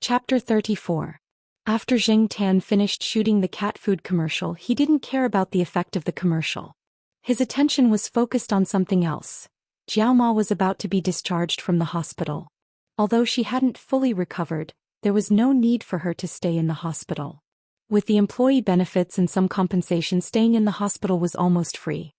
Chapter 34. After Jing Tan finished shooting the cat food commercial, he didn't care about the effect of the commercial. His attention was focused on something else. Jiao Ma was about to be discharged from the hospital. Although she hadn't fully recovered, there was no need for her to stay in the hospital. With the employee benefits and some compensation, staying in the hospital was almost free.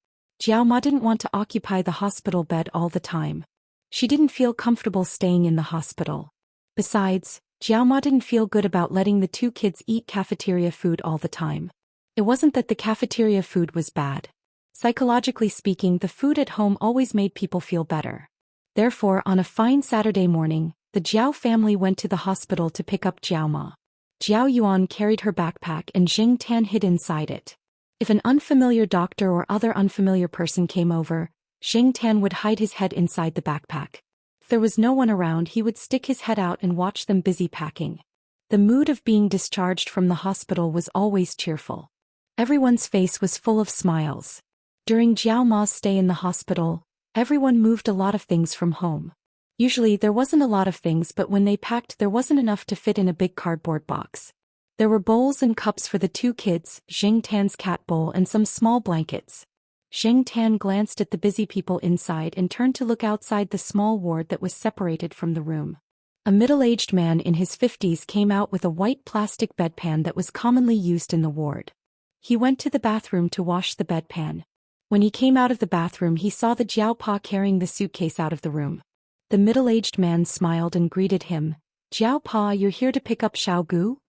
Jiao Ma didn't want to occupy the hospital bed all the time. She didn't feel comfortable staying in the hospital. Besides, Jiao Ma didn't feel good about letting the two kids eat cafeteria food all the time. It wasn't that the cafeteria food was bad. Psychologically speaking, the food at home always made people feel better. Therefore, on a fine Saturday morning, the Jiao family went to the hospital to pick up Jiao Ma. Jiao Yuan carried her backpack and Jing Tan hid inside it. If an unfamiliar doctor or other unfamiliar person came over, Jing Tan would hide his head inside the backpack. If there was no one around, he would stick his head out and watch them busy packing. The mood of being discharged from the hospital was always cheerful. Everyone's face was full of smiles. During Jiao Ma's stay in the hospital, everyone moved a lot of things from home. Usually there wasn't a lot of things, but when they packed, there wasn't enough to fit in a big cardboard box. There were bowls and cups for the two kids, Jing Tan's cat bowl and some small blankets. Jing Tan glanced at the busy people inside and turned to look outside the small ward that was separated from the room. A middle-aged man in his 50s came out with a white plastic bedpan that was commonly used in the ward. He went to the bathroom to wash the bedpan. When he came out of the bathroom, he saw the Jiao Pa carrying the suitcase out of the room. The middle-aged man smiled and greeted him. "Jiao Pa, you're here to pick up Xiao Gu?"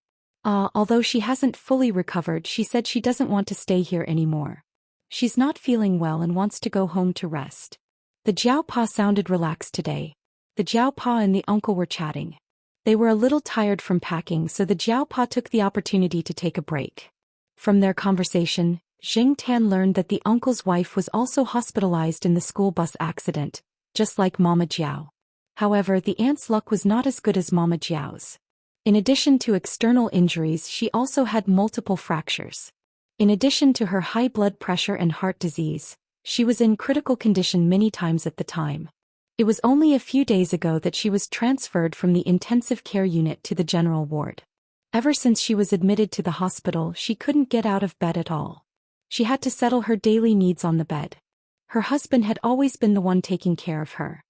Although she hasn't fully recovered, she said she doesn't want to stay here anymore. She's not feeling well and wants to go home to rest. The Jiao Pa sounded relaxed today. The Jiao Pa and the uncle were chatting. They were a little tired from packing, so the Jiao Pa took the opportunity to take a break. From their conversation, Jing Tan learned that the uncle's wife was also hospitalized in the school bus accident, just like Mama Jiao. However, the aunt's luck was not as good as Mama Jiao's. In addition to external injuries, she also had multiple fractures. In addition to her high blood pressure and heart disease, she was in critical condition many times at the time. It was only a few days ago that she was transferred from the intensive care unit to the general ward. Ever since she was admitted to the hospital, she couldn't get out of bed at all. She had to settle her daily needs on the bed. Her husband had always been the one taking care of her.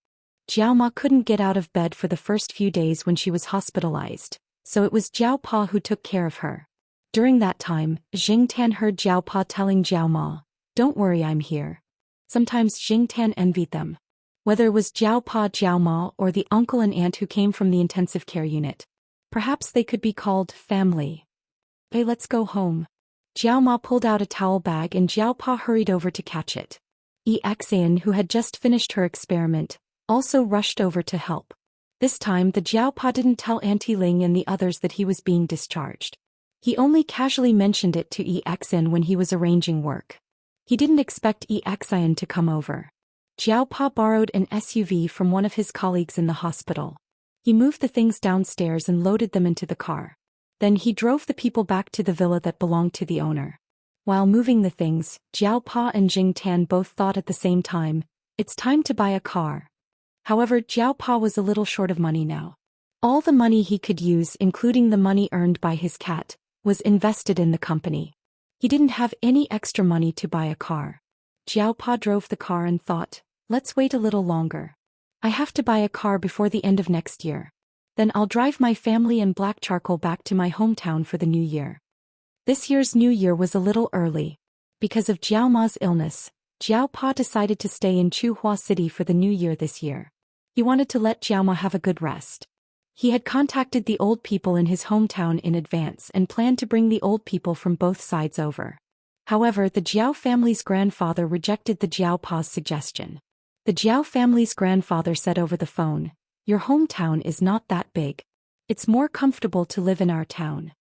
Jiao Ma couldn't get out of bed for the first few days when she was hospitalized, so it was Jiao Pa who took care of her. During that time, Jing Tan heard Jiao Pa telling Jiao Ma, "Don't worry, I'm here." Sometimes Jing Tan envied them. Whether it was Jiao Pa, Jiao Ma, or the uncle and aunt who came from the intensive care unit. Perhaps they could be called family. "Hey, let's go home." Jiao Ma pulled out a towel bag and Jiao Pa hurried over to catch it. Xian, who had just finished her experiment, also rushed over to help. This time the Jiao Pa didn't tell Auntie Ling and the others that he was being discharged. He only casually mentioned it to Xian when he was arranging work. He didn't expect Xian to come over. Jiao Pa borrowed an SUV from one of his colleagues in the hospital. He moved the things downstairs and loaded them into the car. Then he drove the people back to the villa that belonged to the owner. While moving the things, Jiao Pa and Jing Tan both thought at the same time, "It's time to buy a car." However, Jiao Pa was a little short of money now. All the money he could use, including the money earned by his cat, was invested in the company. He didn't have any extra money to buy a car. Jiao Pa drove the car and thought, "Let's wait a little longer. I have to buy a car before the end of next year. Then I'll drive my family and black charcoal back to my hometown for the new year." This year's new year was a little early. Because of Jiao Ma's illness, Jiao Pa decided to stay in Chuhua City for the new year this year. He wanted to let Jiao Ma have a good rest. He had contacted the old people in his hometown in advance and planned to bring the old people from both sides over. However, the Jiao family's grandfather rejected the Jiao Pa's suggestion. The Jiao family's grandfather said over the phone, "Your hometown is not that big. It's more comfortable to live in our town."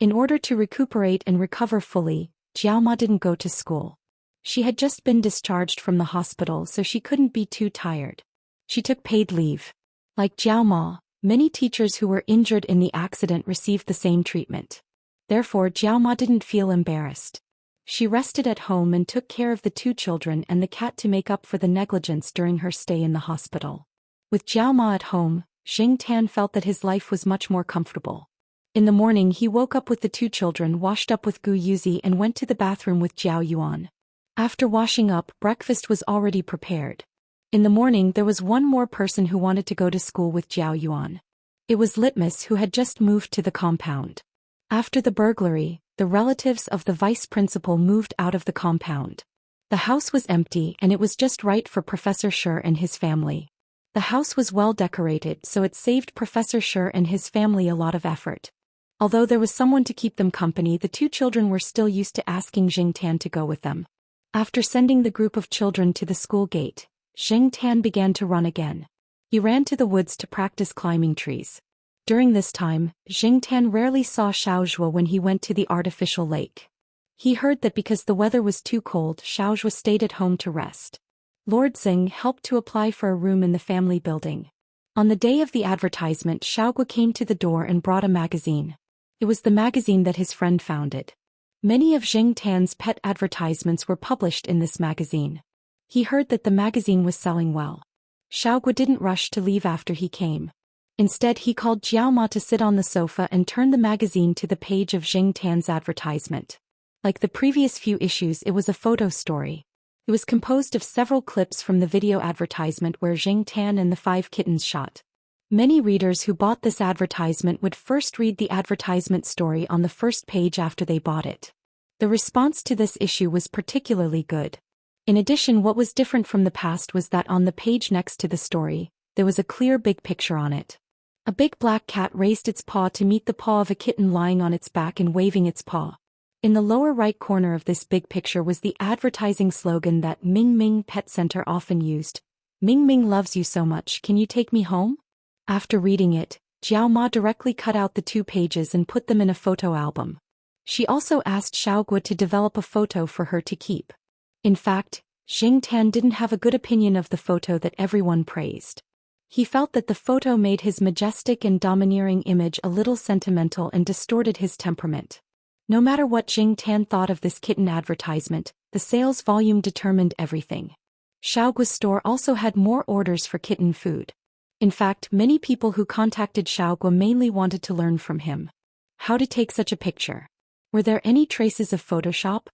In order to recuperate and recover fully, Jiao Ma didn't go to school. She had just been discharged from the hospital, so she couldn't be too tired. She took paid leave. Like Jiao Ma, many teachers who were injured in the accident received the same treatment. Therefore, Jiao Ma didn't feel embarrassed. She rested at home and took care of the two children and the cat to make up for the negligence during her stay in the hospital. With Jiao Ma at home, Jing Tan felt that his life was much more comfortable. In the morning he woke up with the two children washed up with Gu Yuzi and went to the bathroom with Jiao Yuan. After washing up, breakfast was already prepared. In the morning there was one more person who wanted to go to school with Jiao Yuan. It was Litmus, who had just moved to the compound. After the burglary, the relatives of the vice principal moved out of the compound. The house was empty and it was just right for Professor Shi and his family. The house was well decorated, so it saved Professor Shi and his family a lot of effort. Although there was someone to keep them company, the two children were still used to asking Jing Tan to go with them. After sending the group of children to the school gate, Jing Tan began to run again. He ran to the woods to practice climbing trees. During this time, Jing Tan rarely saw Xiaozhuo when he went to the artificial lake. He heard that because the weather was too cold, Xiaozhuo stayed at home to rest. Lord Xing helped to apply for a room in the family building. On the day of the advertisement, Xiaozhuo came to the door and brought a magazine. It was the magazine that his friend founded. Many of Jing Tan's pet advertisements were published in this magazine. He heard that the magazine was selling well. Xiaozhuo didn't rush to leave after he came. Instead, he called Jiao Ma to sit on the sofa and turn the magazine to the page of Jing Tan's advertisement. Like the previous few issues, it was a photo story. It was composed of several clips from the video advertisement where Jing Tan and the 5 kittens shot. Many readers who bought this advertisement would first read the advertisement story on the first page after they bought it. The response to this issue was particularly good. In addition, what was different from the past was that on the page next to the story, there was a clear big picture on it. A big black cat raised its paw to meet the paw of a kitten lying on its back and waving its paw. In the lower right corner of this big picture was the advertising slogan that Ming Ming Pet Center often used. Ming Ming loves you so much, can you take me home? After reading it, Jiao Ma directly cut out the 2 pages and put them in a photo album. She also asked Xiaozhuo to develop a photo for her to keep. In fact, Jing Tan didn't have a good opinion of the photo that everyone praised. He felt that the photo made his majestic and domineering image a little sentimental and distorted his temperament. No matter what Jing Tan thought of this kitten advertisement, the sales volume determined everything. Xiaozhuo's store also had more orders for kitten food. In fact, many people who contacted Xiaozhuo mainly wanted to learn from him. How to take such a picture? Were there any traces of Photoshop?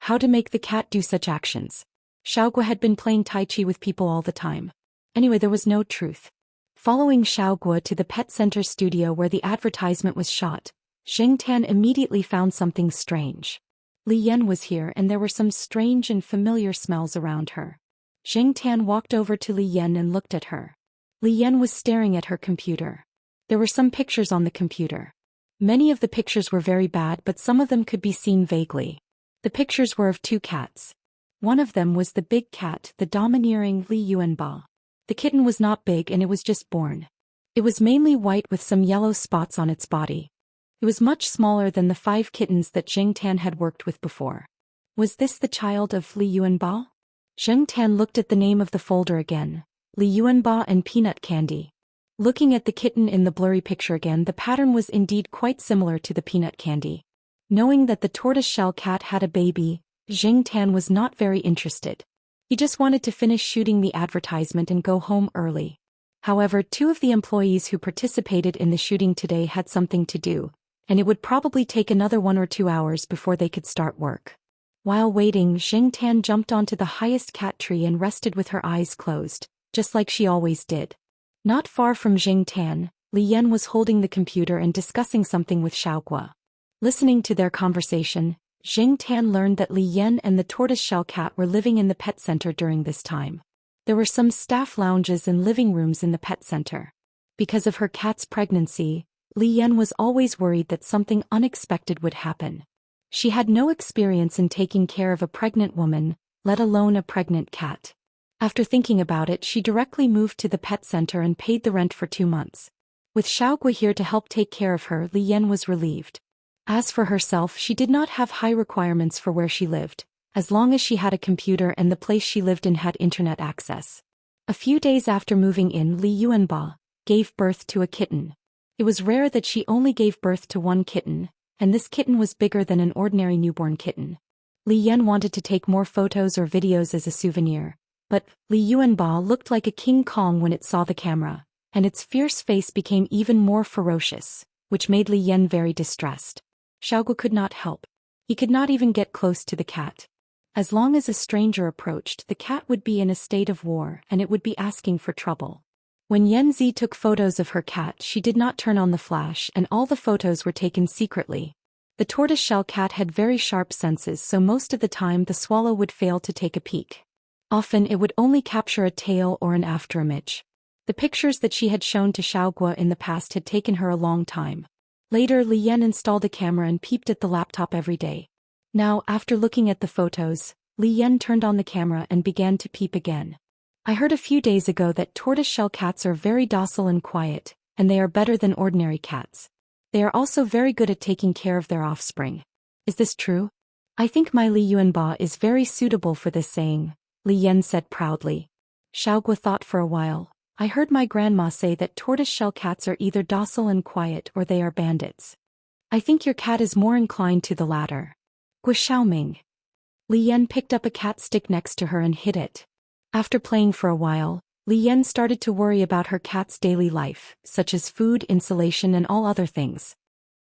How to make the cat do such actions? Xiaozhuo had been playing Tai Chi with people all the time. Anyway, there was no truth. Following Xiaozhuo to the pet center studio where the advertisement was shot, Jing Tan immediately found something strange. Li Yan was here and there were some strange and familiar smells around her. Jing Tan walked over to Li Yan and looked at her. Li Yan was staring at her computer. There were some pictures on the computer. Many of the pictures were very bad, but some of them could be seen vaguely. The pictures were of 2 cats. One of them was the big cat, the domineering Li Yuanba. The kitten was not big and it was just born. It was mainly white with some yellow spots on its body. It was much smaller than the 5 kittens that Jing Tan had worked with before. Was this the child of Li Yuanba? Jing Tan looked at the name of the folder again, Li Yuanba and Peanut Candy. Looking at the kitten in the blurry picture again, the pattern was indeed quite similar to the peanut candy. Knowing that the tortoiseshell cat had a baby, Jing Tan was not very interested. He just wanted to finish shooting the advertisement and go home early. However, 2 of the employees who participated in the shooting today had something to do, and it would probably take another 1 or 2 hours before they could start work. While waiting, Jing Tan jumped onto the highest cat tree and rested with her eyes closed, just like she always did. Not far from Jing Tan, Li Yan was holding the computer and discussing something with Xiaozhuo. Listening to their conversation, Jing Tan learned that Li Yan and the tortoiseshell cat were living in the pet center during this time. There were some staff lounges and living rooms in the pet center. Because of her cat's pregnancy, Li Yan was always worried that something unexpected would happen. She had no experience in taking care of a pregnant woman, let alone a pregnant cat. After thinking about it, she directly moved to the pet center and paid the rent for 2 months. With Xiaozhuo here to help take care of her, Li Yan was relieved. As for herself, she did not have high requirements for where she lived, as long as she had a computer and the place she lived in had internet access. A few days after moving in, Li Yuanba gave birth to a kitten. It was rare that she only gave birth to 1 kitten, and this kitten was bigger than an ordinary newborn kitten. Li Yan wanted to take more photos or videos as a souvenir, but Li Yuanba looked like a King Kong when it saw the camera. and its fierce face became even more ferocious, which made Li Yan very distressed. Xiaogu could not help. He could not even get close to the cat. As long as a stranger approached, the cat would be in a state of war and it would be asking for trouble. When Yanzi took photos of her cat, she did not turn on the flash and all the photos were taken secretly. The tortoiseshell cat had very sharp senses, so most of the time the swallow would fail to take a peek. Often it would only capture a tail or an afterimage. The pictures that she had shown to Xiaogu in the past had taken her a long time. Later, Li Yan installed a camera and peeped at the laptop every day. Now, after looking at the photos, Li Yan turned on the camera and began to peep again. I heard a few days ago that tortoiseshell cats are very docile and quiet, and they are better than ordinary cats. They are also very good at taking care of their offspring. Is this true? I think my Li Yuanba is very suitable for this saying, Li Yan said proudly. Xiaogu thought for a while. I heard my grandma say that tortoiseshell cats are either docile and quiet or they are bandits. I think your cat is more inclined to the latter. Gu Xiaoming. Li Yan picked up a cat stick next to her and hit it. After playing for a while, Li Yan started to worry about her cat's daily life, such as food, insulation and all other things.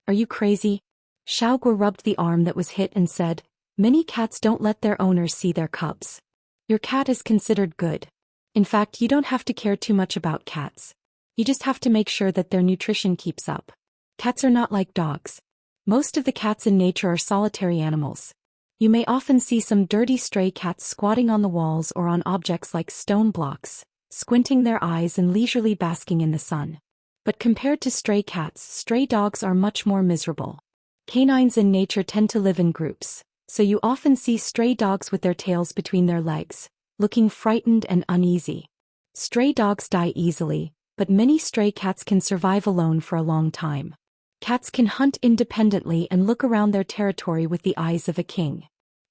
Are you crazy? Xiaogu rubbed the arm that was hit and said, many cats don't let their owners see their cubs. Your cat is considered good. In fact, you don't have to care too much about cats. You just have to make sure that their nutrition keeps up. Cats are not like dogs. Most of the cats in nature are solitary animals. You may often see some dirty stray cats squatting on the walls or on objects like stone blocks, squinting their eyes and leisurely basking in the sun. But compared to stray cats, stray dogs are much more miserable. Canines in nature tend to live in groups, so you often see stray dogs with their tails between their legs, looking frightened and uneasy. Stray dogs die easily, but many stray cats can survive alone for a long time. Cats can hunt independently and look around their territory with the eyes of a king.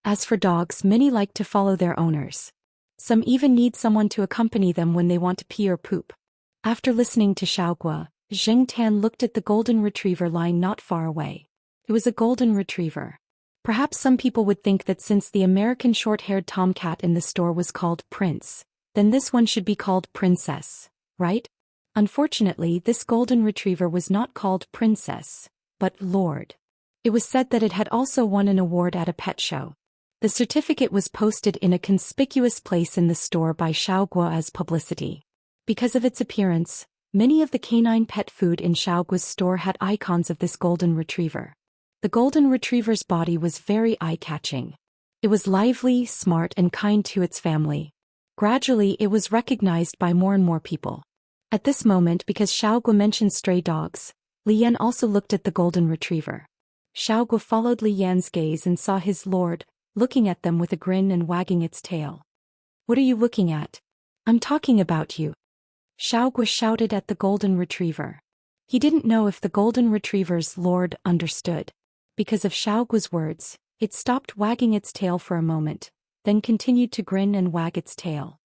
As for dogs, many like to follow their owners. Some even need someone to accompany them when they want to pee or poop. After listening to Xiaogu, Zheng Tan looked at the golden retriever lying not far away. It was a golden retriever. Perhaps some people would think that since the American short-haired tomcat in the store was called Prince, then this one should be called Princess, right? Unfortunately, this golden retriever was not called Princess, but Lord. It was said that it had also won an award at a pet show. The certificate was posted in a conspicuous place in the store by Xiaogu as publicity. Because of its appearance, many of the canine pet food in Xiaogu's store had icons of this golden retriever. The golden retriever's body was very eye-catching. It was lively, smart, and kind to its family. Gradually, it was recognized by more and more people. At this moment, because Xiaogu mentioned stray dogs, Li Yan also looked at the golden retriever. Xiaogu followed Li Yan's gaze and saw his lord, looking at them with a grin and wagging its tail. What are you looking at? I'm talking about you. Xiaogu shouted at the golden retriever. He didn't know if the golden retriever's lord understood. Because of Xiaogu's words, it stopped wagging its tail for a moment, then continued to grin and wag its tail.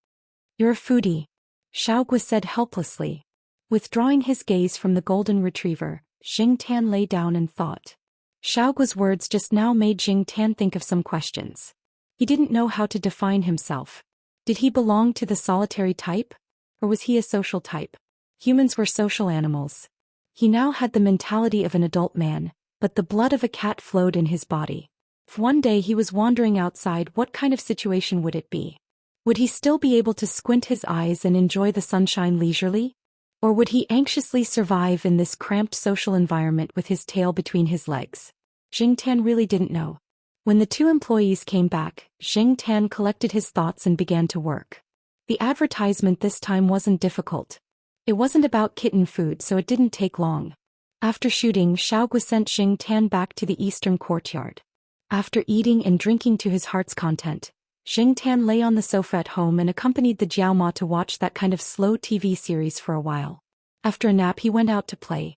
You're a foodie, Xiaogu said helplessly. Withdrawing his gaze from the golden retriever, Jing Tan lay down and thought. Xiaogu's words just now made Jing Tan think of some questions. He didn't know how to define himself. Did he belong to the solitary type? Or was he a social type? Humans were social animals. He now had the mentality of an adult man, but the blood of a cat flowed in his body. If one day he was wandering outside, what kind of situation would it be? Would he still be able to squint his eyes and enjoy the sunshine leisurely? Or would he anxiously survive in this cramped social environment with his tail between his legs? Jing Tan really didn't know. When the two employees came back, Jing Tan collected his thoughts and began to work. The advertisement this time wasn't difficult. It wasn't about kitten food, so it didn't take long. After shooting, Xiaogu sent Jing Tan back to the eastern courtyard. After eating and drinking to his heart's content, Jing Tan lay on the sofa at home and accompanied the Jiao Ma to watch that kind of slow TV series for a while. After a nap, he went out to play.